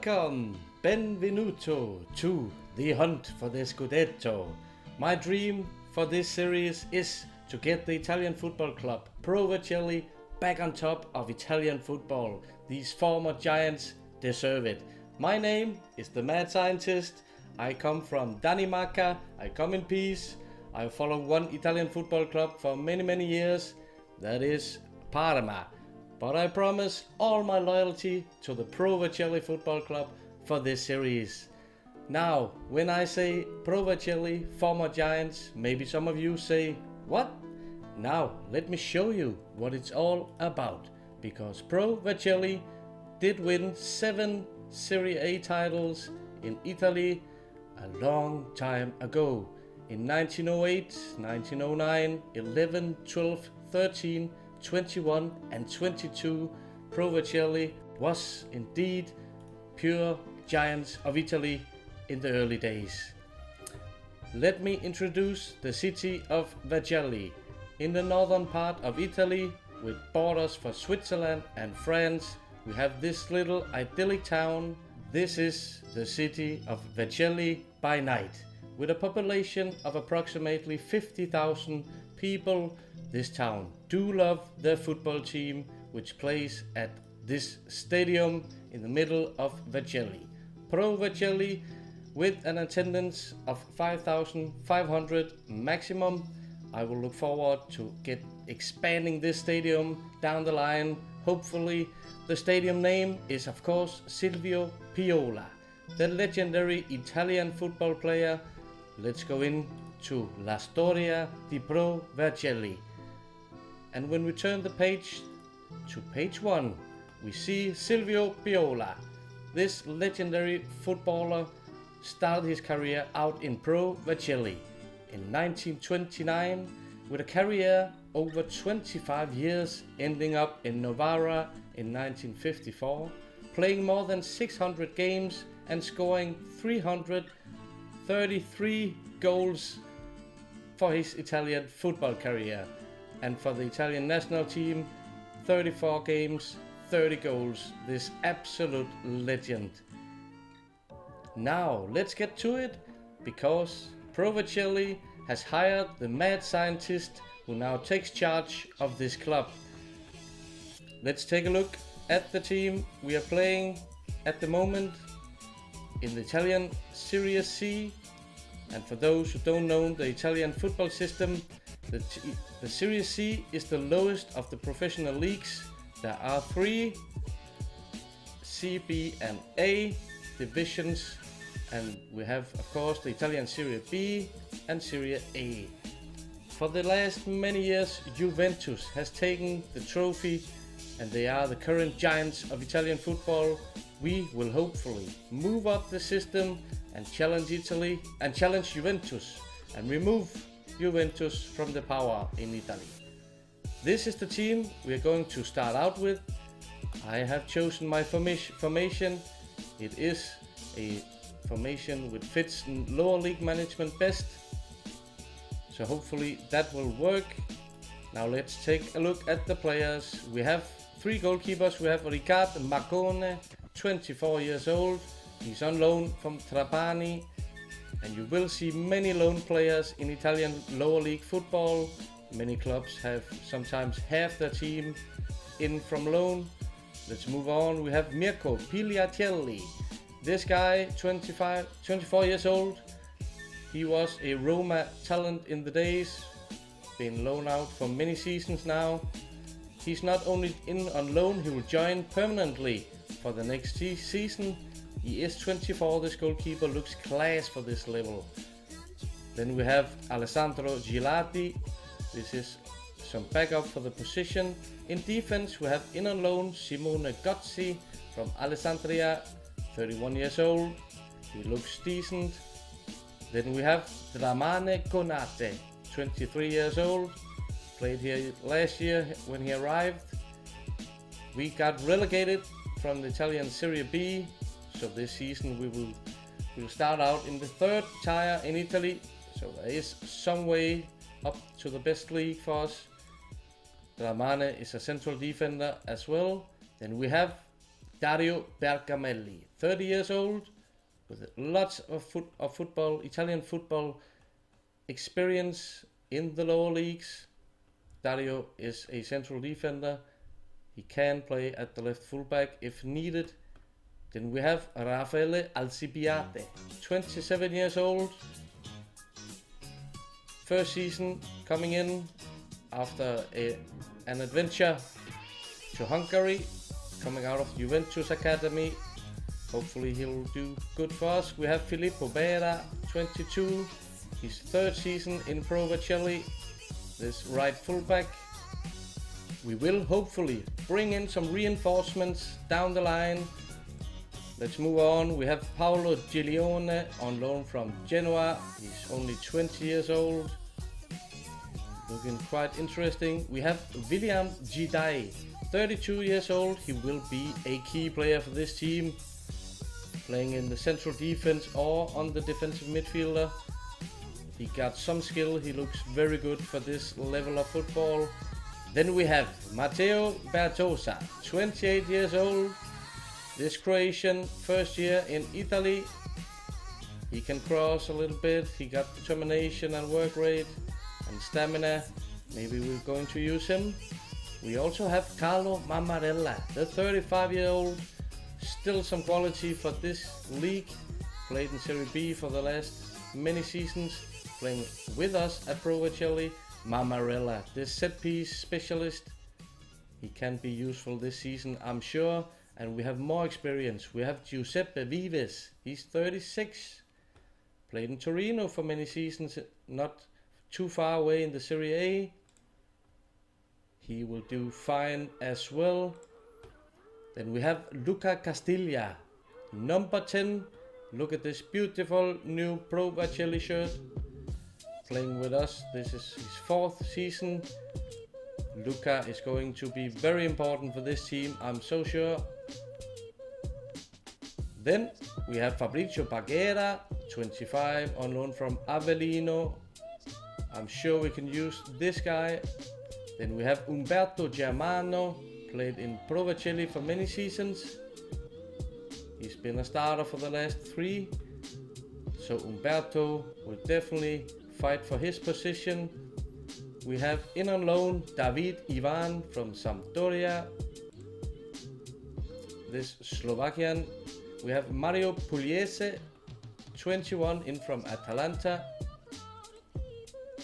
Welcome, benvenuto to the Hunt for the Scudetto. My dream for this series is to get the Italian football club Pro Vercelli back on top of Italian football. These former giants deserve it. My name is the Mad Scientist. I come from Danimarca. I come in peace. I follow one Italian football club for many years. That is Parma. But I promise all my loyalty to the Pro Vercelli football club for this series. Now, when I say Pro Vercelli, former giants, maybe some of you say, what? Now, let me show you what it's all about. Because Pro Vercelli did win 7 Serie A titles in Italy a long time ago. In 1908, 1909, 11, 12, 13, 21 and 22, Pro Vercelli was indeed pure giants of Italy in the early days. Let me introduce the city of Vercelli. In the northern part of Italy, with borders for Switzerland and France, we have this little idyllic town. This is the city of Vercelli by night. With a population of approximately 50,000 people, this town do love their football team, which plays at this stadium in the middle of Vercelli. Pro Vercelli, with an attendance of 5,500 maximum. I will look forward to get expanding this stadium down the line. Hopefully, the stadium name is of course Silvio Piola, the legendary Italian football player. Let's go into La Storia di Pro Vercelli. And when we turn the page to page 1, we see Silvio Piola. This legendary footballer started his career out in Pro Vercelli in 1929 with a career over 25 years, ending up in Novara in 1954, playing more than 600 games and scoring 333 goals for his Italian football career. And for the Italian national team, 34 games, 30 goals, this absolute legend. Now, let's get to it, because Pro Vercelli has hired the mad scientist who now takes charge of this club. Let's take a look at the team we are playing at the moment in the Italian Serie C. And for those who don't know the Italian football system, the Serie C is the lowest of the professional leagues. There are 3 C, B and A divisions, and we have of course the Italian Serie B and Serie A. For the last many years, Juventus has taken the trophy and they are the current giants of Italian football. We will hopefully move up the system and challenge Italy and challenge Juventus and remove Juventus from the power in Italy. This is the team we are going to start out with. I have chosen my formation. It is a formation which fits lower league management best. So hopefully that will work. Now let's take a look at the players. We have 3 goalkeepers. We have Riccardo Marcone, 24 years old. He's on loan from Trapani. And you will see many loan players in Italian lower league football. Many clubs have sometimes half their team in from loan. Let's move on. We have Mirko Pigliatelli. This guy, 24 years old. He was a Roma talent in the days. Been loaned out for many seasons now. He's not only in on loan, he will join permanently for the next season. He is 24, this goalkeeper looks class for this level. Then we have Alessandro Gelati. This is some backup for the position. In defense, we have in on loan Simone Gozzi from Alessandria, 31 years old. He looks decent. Then we have Dramane Konate, 23 years old. Played here last year when he arrived. We got relegated from the Italian Serie B. So this season we will start out in the 3rd tier in Italy. So there is some way up to the best league for us. Dramane is a central defender as well. Then we have Dario Bergamelli, 30 years old, with lots of Italian football experience in the lower leagues. Dario is a central defender. He can play at the left fullback if needed. Then we have Raffaele Alcibiade, 27 years old. First season coming in after an adventure to Hungary, coming out of Juventus Academy. Hopefully he'll do good for us. We have Filippo Bera, 22. His third season in Pro Vercelli, this right fullback. We will hopefully bring in some reinforcements down the line. Let's move on. We have Paolo Giglione on loan from Genoa. He's only 20 years old. Looking quite interesting. We have William Gidai, 32 years old. He will be a key player for this team, playing in the central defense or on the defensive midfielder. He got some skill. He looks very good for this level of football. Then we have Matteo Bertosa, 28 years old. This Croatian, first year in Italy. He can cross a little bit. He got determination and work rate and stamina. Maybe we're going to use him. We also have Carlo Mamarella, the 35-year-old. Still some quality for this league. Played in Serie B for the last many seasons. Playing with us at Pro Vercelli. Mamarella, this set piece specialist. He can be useful this season, I'm sure. And we have more experience. We have Giuseppe Vives. He's 36. Played in Torino for many seasons, not too far away in the Serie A. He will do fine as well. Then we have Luca Castiglia, number 10. Look at this beautiful new Pro Vercelli shirt. Playing with us. This is his fourth season. Luca is going to be very important for this team, I'm so sure. Then we have Fabrizio Bagheera, 25, on loan from Avellino. I'm sure we can use this guy. Then we have Umberto Germano, played in Pro Vercelli for many seasons. He's been a starter for the last 3. So Umberto will definitely fight for his position. We have in on loan David Ivan from Sampdoria, this Slovakian. We have Mario Pugliese, 21, in from Atalanta.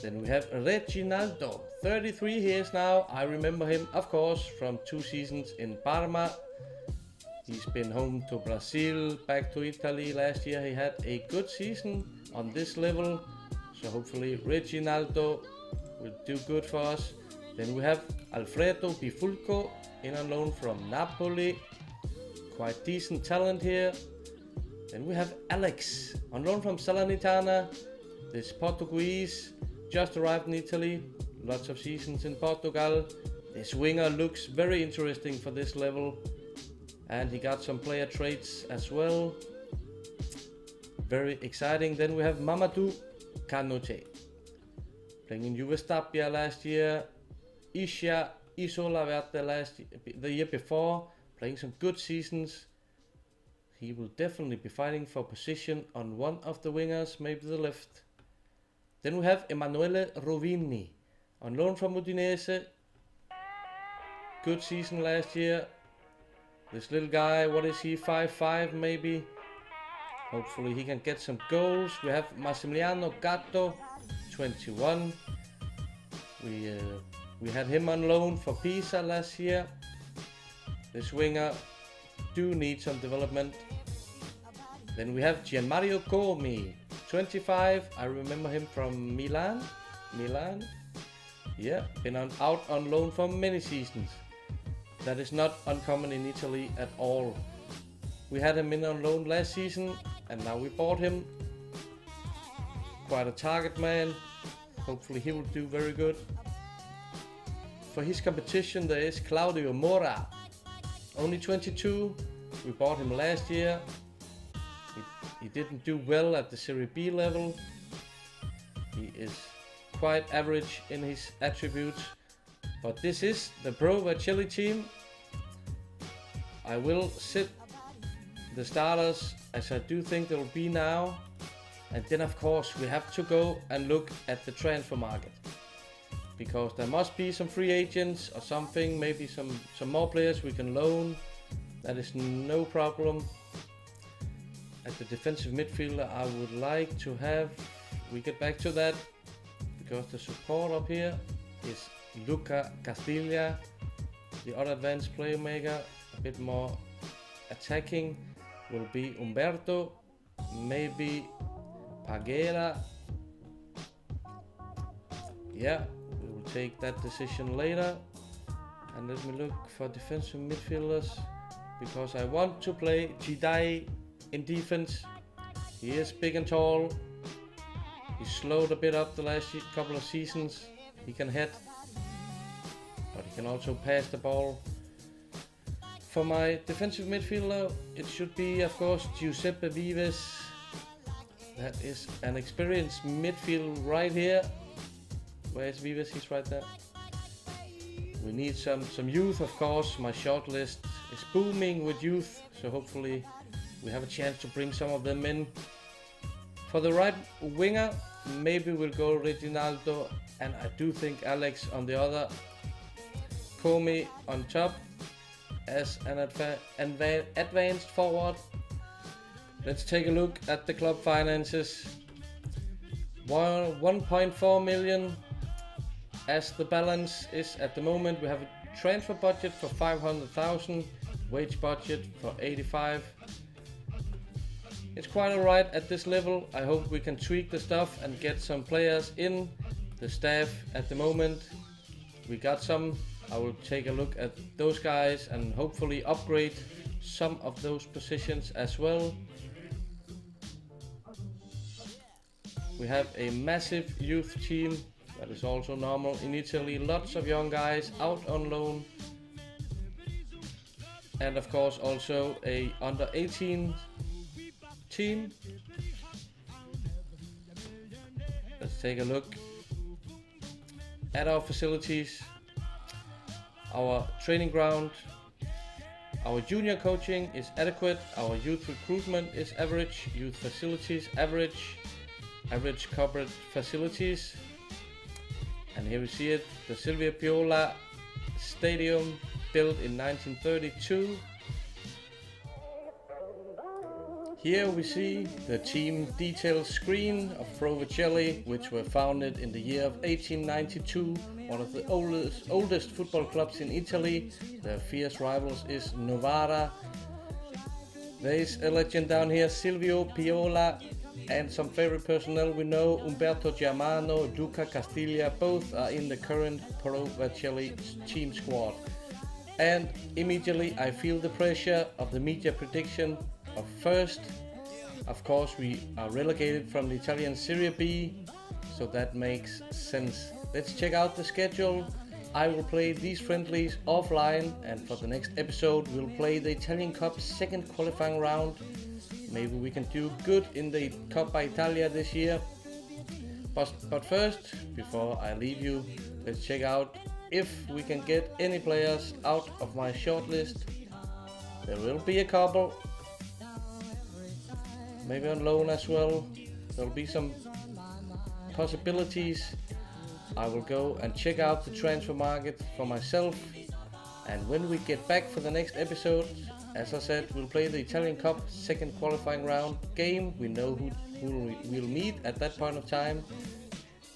Then we have Reginaldo, 33 years now. I remember him, of course, from 2 seasons in Parma. He's been home to Brazil, back to Italy. Last year he had a good season on this level. So hopefully Reginaldo will do good for us. Then we have Alfredo Bifulco, in on loan from Napoli. Quite decent talent here. Then we have Alex, on loan from Salernitana. This Portuguese, just arrived in Italy. Lots of seasons in Portugal. This winger looks very interesting for this level. And he got some player traits as well. Very exciting. Then we have Mamadou Kanote, playing in Juve Stabia last year. Isha Isola Verde the year before, playing some good seasons. He will definitely be fighting for position on one of the wingers, maybe the left. Then we have Emanuela Rivini, on loan from Udinese. Good season last year. This little guy, what is he, 5'5" maybe? Hopefully he can get some goals. We have Massimiliano Gatto, 21. We had him on loan for Pisa last year. This winger do need some development. Then we have Gianmario Comi, 25. I remember him from Milan. Yeah, been out on loan for many seasons. That is not uncommon in Italy at all. We had him in on loan last season, and now we bought him. Quite a target man. Hopefully he will do very good. For his competition there is Claudio Mora, only 22. We bought him last year. He didn't do well at the Serie B level. He is quite average in his attributes. But this is the Pro Vercelli team. I will sit the starters as I do think there will be now, and then of course we have to go and look at the transfer market, because there must be some free agents or something, maybe some more players we can loan. That is no problem. At the defensive midfielder I would like to have, we get back to that, because the support up here is Luca Castilla, the other advanced playmaker, a bit more attacking, will be Umberto, maybe Pagera. Yeah, we will take that decision later. And let me look for defensive midfielders, because I want to play Jidai in defense. He is big and tall. He slowed a bit up the last couple of seasons. He can head, but he can also pass the ball. For my defensive midfielder, it should be, of course, Giuseppe Vives. That is an experienced midfield right here. Where is Vives? He's right there. We need some youth, of course. My shortlist is booming with youth, so hopefully we have a chance to bring some of them in. For the right winger, maybe we'll go Reginaldo, and I do think Alex on the other. Comey on top as an advanced forward. Let's take a look at the club finances. 1.4 million as the balance is at the moment. We have a transfer budget for 500,000, wage budget for 85. It's quite alright at this level. I hope we can tweak the stuff and get some players in. The staff at the moment, we got some. I will take a look at those guys and hopefully upgrade some of those positions as well. We have a massive youth team. That is also normal in Italy. Lots of young guys out on loan. And of course also a under 18 team. Let's take a look at our facilities. Our training ground, our junior coaching is adequate, our youth recruitment is average, youth facilities average, average covered facilities. And here we see it, the Silvio Piola Stadium, built in 1932. Here we see the team detail screen of Pro Vercelli, which were founded in the year of 1892, one of the oldest football clubs in Italy. Their fierce rivals is Novara. There is a legend down here, Silvio Piola, and some favorite personnel we know, Umberto Germano, Luca Castilla, both are in the current Pro Vercelli team squad. And immediately I feel the pressure of the media prediction of first. Of course we are relegated from the Italian Serie B, so that makes sense. Let's check out the schedule. I will play these friendlies offline, and for the next episode we'll play the Italian Cup second qualifying round. Maybe we can do good in the Coppa Italia this year. But first, before I leave you, let's check out if we can get any players out of my shortlist. There will be a couple, maybe on loan as well. There will be some possibilities. I will go and check out the transfer market for myself, and when we get back for the next episode, as I said, we'll play the Italian Cup second qualifying round game. We know who we'll meet at that point of time.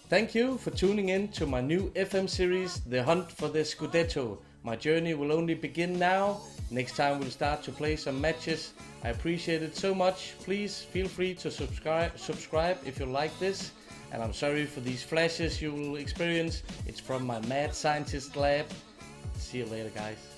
Thank you for tuning in to my new FM series, The Hunt for the Scudetto. My journey will only begin now. Next time we'll start to play some matches. I appreciate it so much. Please feel free to subscribe if you like this. And I'm sorry for these flashes you will experience. It's from my mad scientist lab. See you later, guys.